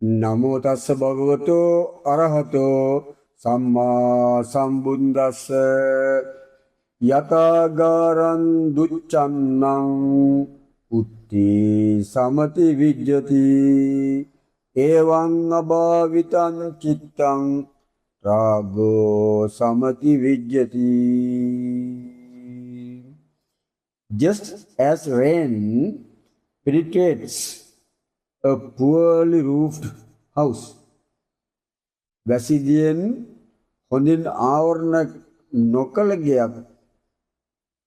නමෝ තස්ස භගවතෝ අරහතෝ සම්මා සම්බුද්දස්ස යතගාරං දුච්චන්නං උත්ති සමති විජ්ජති එවං අභාවිතං චිත්තං රාගෝ සමති විජ්ජති. Just as rain penetrates a poorly roofed house, වැසිදියෙන් හොඳින් ආවරණ නොකළ ගෙයක්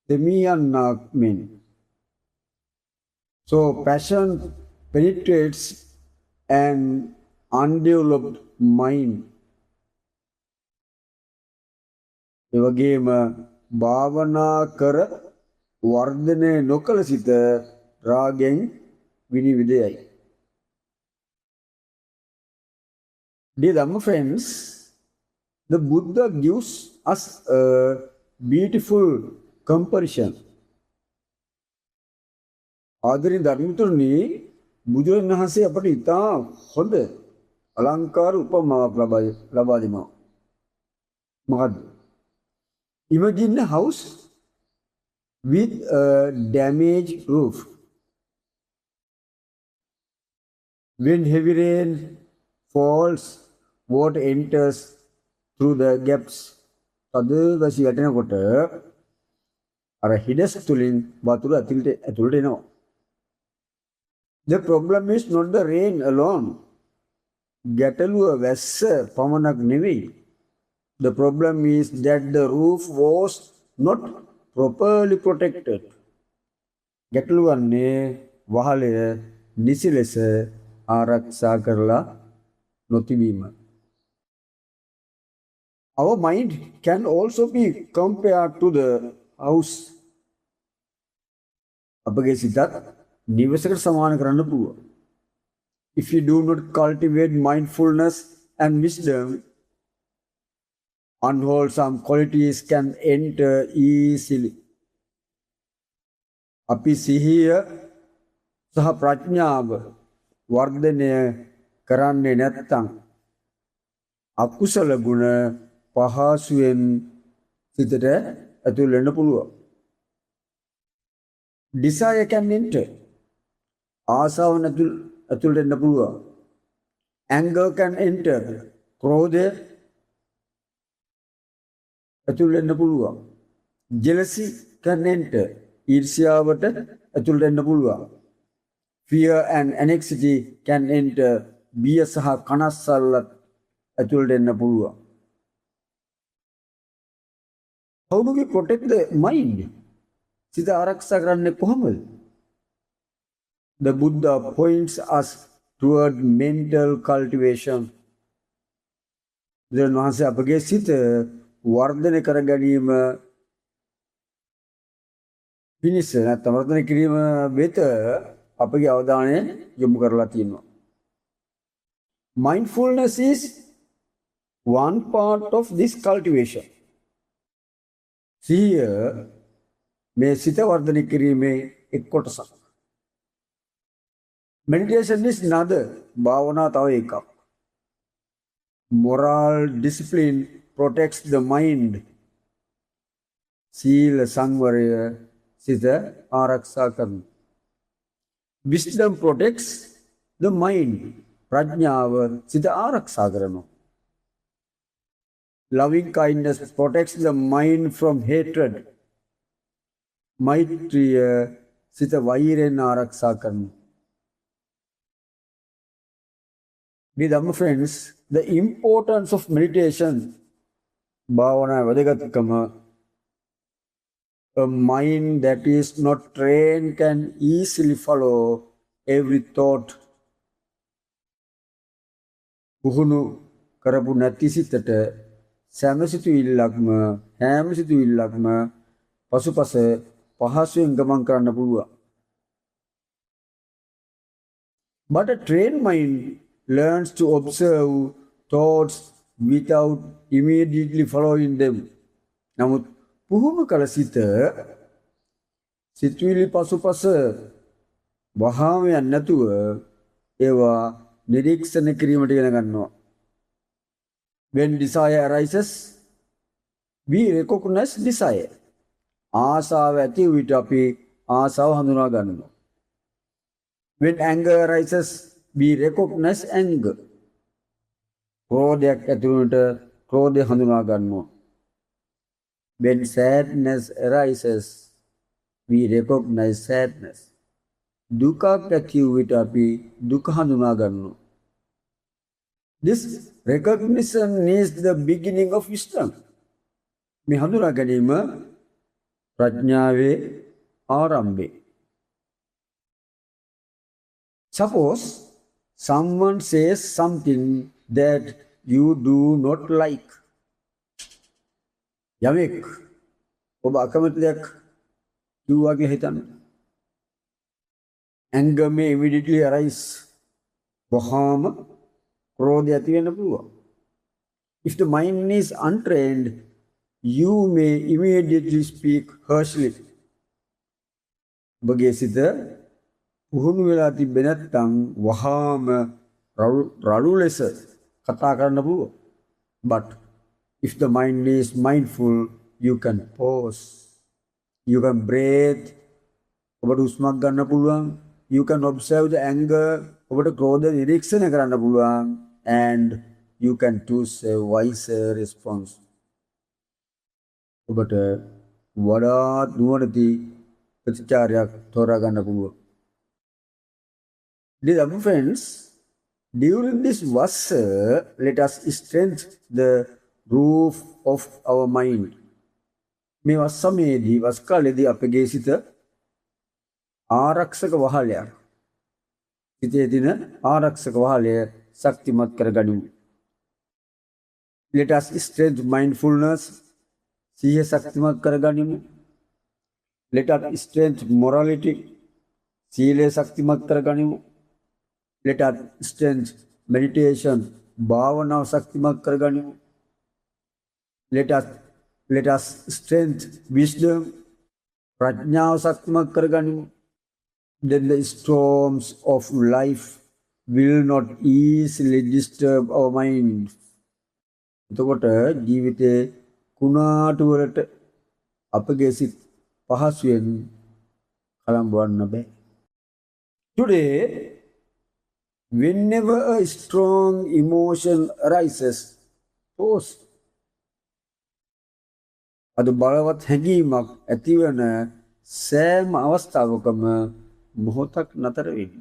දෙමියන්නක් මෙන්. So passion penetrates an undeveloped mind. ඒ වගේම භාවනා කර වර්ධනය නොකළ සිත රාගෙන් විනිවිදයයි. Dear Dhamma friends, the Buddha gives us a beautiful comparison. ආදරණීය ධර්මතුරුනි, බුදුරජාණන් වහන්සේ අපට ඉතා හොඳ අලංකාර උපමාවක් ලබා දෙනවා. මොකද්ද? Imagine a house with a damaged roof. When heavy rain falls, water enters through the gaps. තද වැසි වැටෙනකොට අර හිඩස් තුලින් වතුර ඇතුළට එනවා. The problem is not the rain alone. ගැටලුව වැස්ස පමණක් නෙවෙයි. The problem is that the roof was not properly protected. ගැටලුව වන්නේ වහලය නිසි ලෙස ආරක්ෂා කරලා නොතිබීම. Our mind can also be compared to the house. අපගේ සිතත් නිවසකට සමාන කරන්න පුළුවන්. If you do not cultivate mindfulness and wisdom, unwholesome qualities can enter easily. අපි සිහිය සහ ප්‍රඥාව වර්ධනය කරන්නේ නැත්නම් අකුසල ගුණ පහසුවෙන් සිතට ඇතුල් වෙන්න පුළුවන්. Desire can enter. ආසාව ඇතුල් වෙන්න පුළුවන්. Anger can enter. ක්‍රෝධය ඇතුල් වෙන්න පුළුවන්. Jealousy can enter. ඊර්ෂ්‍යාවට ඇතුල් වෙන්න පුළුවන්. Fear and anxiety can enter. බිය සහ කනස්සල්ලත් ඇතුළට එන්න පුළුවන්. How do we protect the mind? සිත ආරක්ෂා කරන්නේ කොහොමද? The Buddha points us toward mental cultivation. බුදුන් වහන්සේ අපගේ සිත වර්ධනය කර ගැනීම පිණිස නැත්නම් වර්ධනය කිරීම වෙත අපගේ අවධානය යොමු කරලා තියෙනවා. Mindfulness is one part of this cultivation. සිහිය මේ සිත වර්ධනය කිරීමේ එක් කොටසක්. Meditation is another. භාවනා තව එකක්. Moral discipline protects the mind. සීල සංවරය සිත ආරක්ෂා කරනවා. Wisdom protects the mind. ප්‍රඥාව සිත ආරක්ෂා කරනවා. Loving kindness protects the mind from hatred. මෛත්‍රිය සිත වෛරයෙන් ආරක්ෂා කරනවා. Dear Dhamma friends, the importance of meditation, භාවනා වැදගත්කම. A mind that is not trained can easily follow every thought. පුහුණු කරපු නැති සිතට සෑම සිතුවිල්ලක්ම හැම සිතුවිල්ලක්ම පසුපස පහසුවෙන් ගමන් කරන්න පුළුවන්. But a trained mind learns to observe thoughts without immediately following them. නමුත් පුහුණු කළ සිත සිතුවිලි පසුපස වහාම යන්නේ නැතුව ඒවා නිරීක්ෂණය කිරීමට ඉගෙන ගන්නවා. When desire arises, we recognize desire. ආසාව ඇති වූ විට අපි ආසාව හඳුනා ගන්නවා. When anger arises, we recognize anger. ක්‍රෝධයක් ඇති වූ විට ක්‍රෝධය හඳුනා ගන්නවා. When sadness arises, we recognize sadness. දුකක් ඇති වූ විට අපි දුක හඳුනා ගන්නවා. This recognition is the beginning of wisdom. මේ හඳුනා ගැනීම ප්‍රඥාවේ ආරම්භය. Suppose someone says something that you do not like. යමෙක් ඔබ අකමැති දෙයක් කිව්වා කියලා හිතන්න. Anger may immediately arise. වහාම ක්‍රෝධය ඇති වෙන්න පුළුවන්. If the mind is untrained, you may immediately speak harshly. ඔබගේ සිත පුහුණු වෙලා තිබෙන්නේ නැත්නම් වහාම රළු ලෙස කතා කරන්න පුළුවන්. But if the mind is mindful, you can pause. You can breathe. ඔබට හුස්මක් ගන්න පුළුවන්. You can observe the anger. ඔබට ක්‍රෝධ නිරීක්ෂණය කරන්න පුළුවන්. And you can choose a wiser response. ඔබට වඩාත් නුවණැති ප්‍රතිචාරයක් තෝරා ගන්න පුළුවන්. Dear friends, during this Vassa, let us strengthen the roof of our mind. මේ වස්සමේදී වස්කාලේදී අපගේ සිත ආරක්ෂක වහලයක්. සිතේ දින ආරක්ෂක වහලය ශක්තිමත් කරගනිමු. Let us strengthen mindfulness. සිහිය ශක්තිමත් කරගනිමු. Let us strengthen morality. සීලය ශක්තිමත් කරගනිමු. Let us strengthen meditation. භාවනාව ශක්තිමත් කරගනිමු. Let us strengthen wisdom. ප්‍රඥාව ශක්තිමත් කරගනිමු. Then the storms of life will not easily disturb our mind. එතකොට ජීවිතේ කුණාටු වලට අපගේ සිත් පහසුවෙන් කලඹවන්න බෑ. Today, whenever a strong emotion arises, pause. අද බලවත් හැඟීමක් ඇතිවන සෑම අවස්ථාවකම මොහොතක් නතර වෙන්න.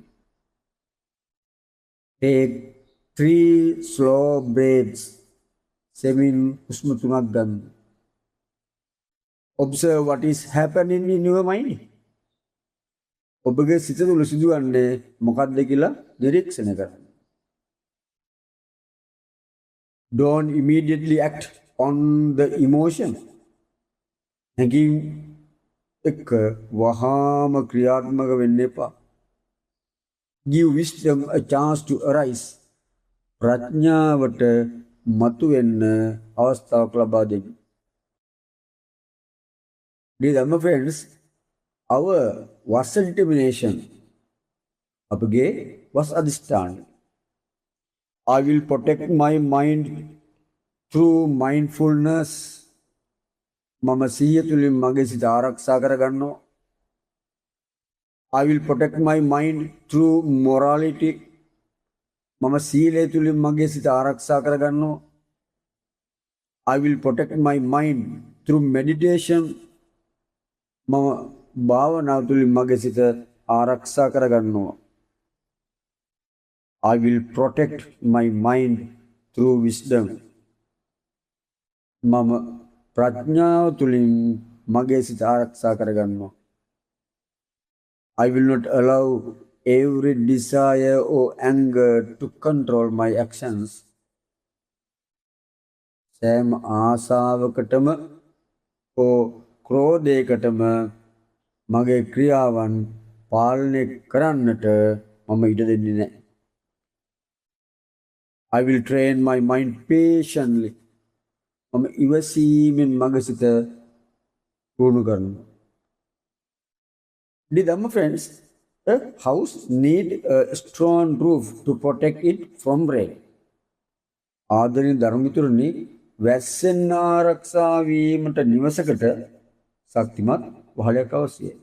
Take 3 slow breaths. සෙමින් හුස්ම 3ක් ගන්න. Observe what is happening in your mind. ඔබගේ සිත තුළ සිදුවන්නේ මොකක්ද කියලා නිරීක්ෂණය කරන්න. Don't immediately act on the emotion. හැඟීම් එක්ක වහාම ක්‍රියාත්මක වෙන්න එපා. Give wisdom a chance to arise. ප්‍රඥාවට මතුවෙන්න අවස්ථාවක් ලබා දෙන්න. Dear friends, our Vassa determination, අපගේ වස් අධිෂ්ඨාන. I will protect my mind through mindfulness. මම සිහිය තුළින් මගේ සිත ආරක්ෂා කරගන්නවා. I will protect my mind through morality. මම සීලය තුළින් මගේ සිත ආරක්ෂා කරගන්නවා. I will protect my mind through meditation. මම භාවනාව තුළින් මගේ සිත ආරක්ෂා කරගන්නවා. I will protect my mind through wisdom. මම ප්‍රඥාව තුළින් මගේ සිත ආරක්ෂා කරගන්නවා. I will not allow every desire or anger to control my actions. සෑම ආසාවකටම හෝ ක්‍රෝධයකටම මගේ ක්‍රියාවන් පාලනය කරන්නට මම ඉඩ දෙන්නේ නැහැ. I will train my mind patiently. මම ඉවසීමෙන් මගේ සිත පුහුණු කරනවා. Dear friends, A house need a strong roof to protect it from rain. ආදරණීය ධර්මිතුරනි වැස්සෙන් ආරක්ෂා වීමට නිවසකට ශක්තිමත් වහලයක් අවශ්‍යයි.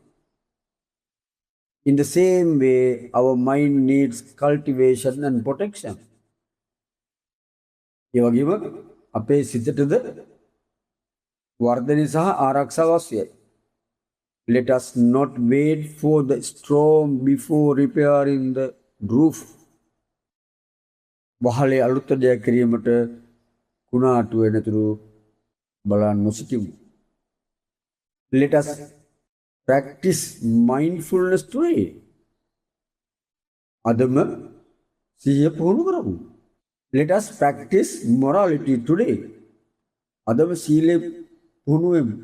In the same way, our mind needs cultivation and protection. ඒ වගේම අපේ සිතටද වර්ධනය සහ ආරක්ෂාව අවශ්‍යයි. Let us not wait for the storm before repairing the roof. වහලේ අලුත් දෙයක් කිරීමට කුණාටු වෙනතුරු බලන්න නොසිටිමු. Let us practice mindfulness today. අදම සිහිය පුහුණු කරමු. Let us practice morality today. අදම සීලය පුහුණු වෙමු.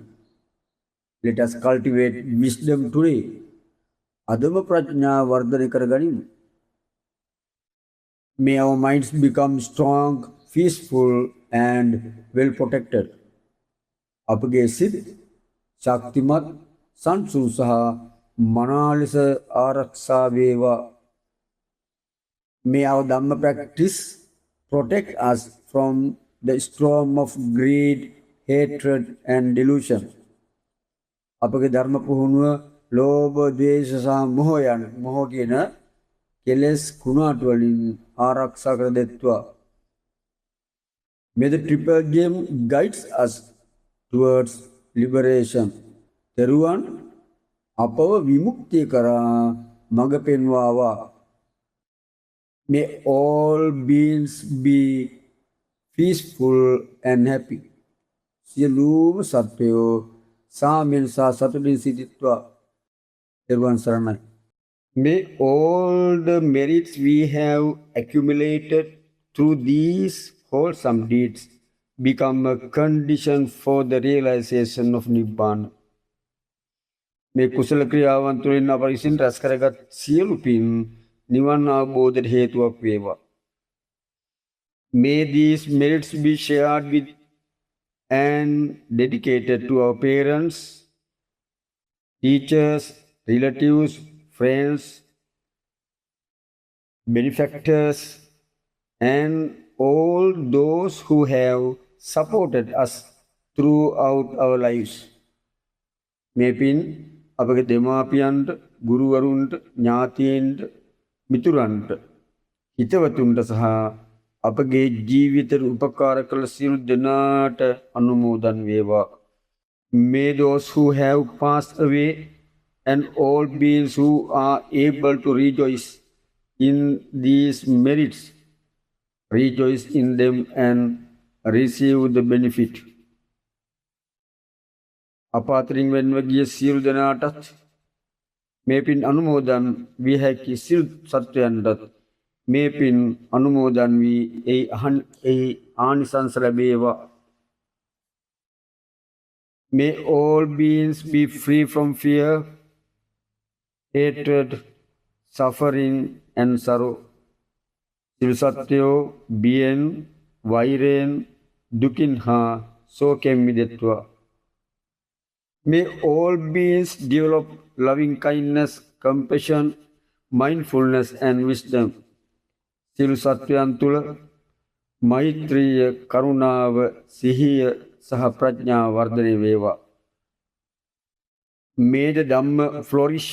Let us cultivate wisdom today. අදම ප්‍රඥා වර්ධනය කරගනිමු. May our minds become strong, peaceful and well protected. අපගේ සිත් ශක්තිමත් සංසුන් සහ මනා ලෙස ආරක්ෂා වේවා. May our Dhamma practice protect us from the storm of greed, hatred and delusion. අපගේ ධර්ම පුහුණුව ලෝභ, ද්වේෂ සහ මොහ කියන කෙලෙස් කුණාටු වලින් ආරක්ෂා කර දෙත්වා. May the triple game guides us towards liberation. තෙරුවන් අපව විමුක්තිය කරා මඟ පෙන්වාවා. May all beings be peaceful and happy. සියලුම සත්වයෝ සාමයෙන් සහ සතුටින් සිටිත්වා. තෙරුවන් සරණයි. May all the merits we have accumulated through these wholesome deeds become a condition for the realization of Nibbana. මේ කුසල ක්‍රියාවන් තුළින් අප විසින් රැස් කරගත් සියලු පින් නිවන් අවබෝධයට හේතුවක් වේවා. May these merits be shared with and dedicated to our parents, teachers, relatives, friends, benefactors, and all those who have supported us throughout our lives. මේ පින් අපගේ දෙමාපියන්ට, ගුරුවරුන්ට, ඥාතීන්ට, මිතුරන්ට, හිතවතුන්ට සහ අපගේ ජීවිතයට උපකාර කළ සියලු දෙනාට අනුමෝදන් වේවා. May those who have passed away and all beings who are able to rejoice in these merits rejoice in them and receive the benefit. අපාතරින් වෙන්ව ගිය සියලු දෙනාටත් මේ පින් අනුමෝදන් විය හැකි සියලු සත්වයන්ටත් මේ පින් අනුමෝදන් වී ඒ ආනිසංස ලැබේවා. May all beings be free from fear, hatred, suffering and sorrow. සියලු සත්වයෝ බියෙන්, වෛරයෙන්, දුකින් හා ශෝකයෙන් මිදෙත්වා. May all beings develop loving kindness, compassion, mindfulness and wisdom. සියලු සත්වයන් තුළ මෛත්‍රිය, කරුණාව, සිහිය සහ ප්‍රඥාව වර්ධනය වේවා. May the Dhamma flourish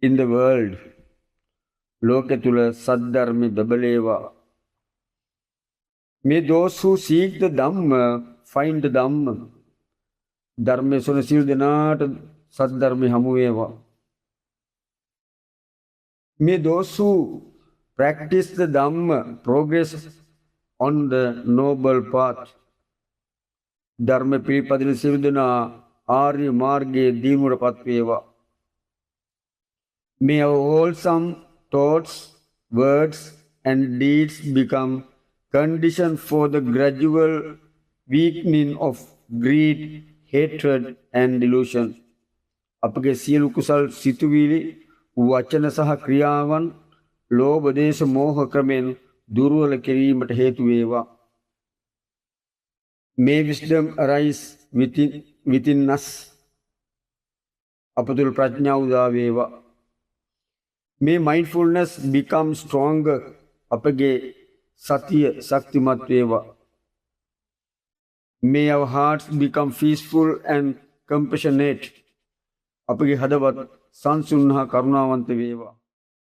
in the world. ලෝකෙ තුළ සද්ධර්මය බබලේවා. May those who seek the Dhamma find the Dhamma. ධර්මයේ සොන සියලු දෙනාට සද්ධර්මය හමු වේවා. May those who practice the Dhamma progress on the noble path. ධර්ම පිළිපදින සියලු දෙනා ආර්ය මාර්ගයේ දියුණුවටපත් වේවා. May our wholesome thoughts, words and deeds become condition for the gradual weakening of greed, hatred and delusion. අපගේ සියලු කුසල් සිතුවිලි, වචන සහ ක්‍රියාවන් ලෝභ, දේශ, මෝහ ක්‍රමෙන් දුර්වල කිරීමට හේතු වේවා. May wisdom arise within us. අප තුළ ප්‍රඥාව උදා වේවා. May mindfulness become stronger. අපගේ සතිය ශක්තිමත් වේවා. May our hearts become peaceful and compassionate. අපගේ හදවත් සංසුන් හා කරුණාවන්ත වේවා.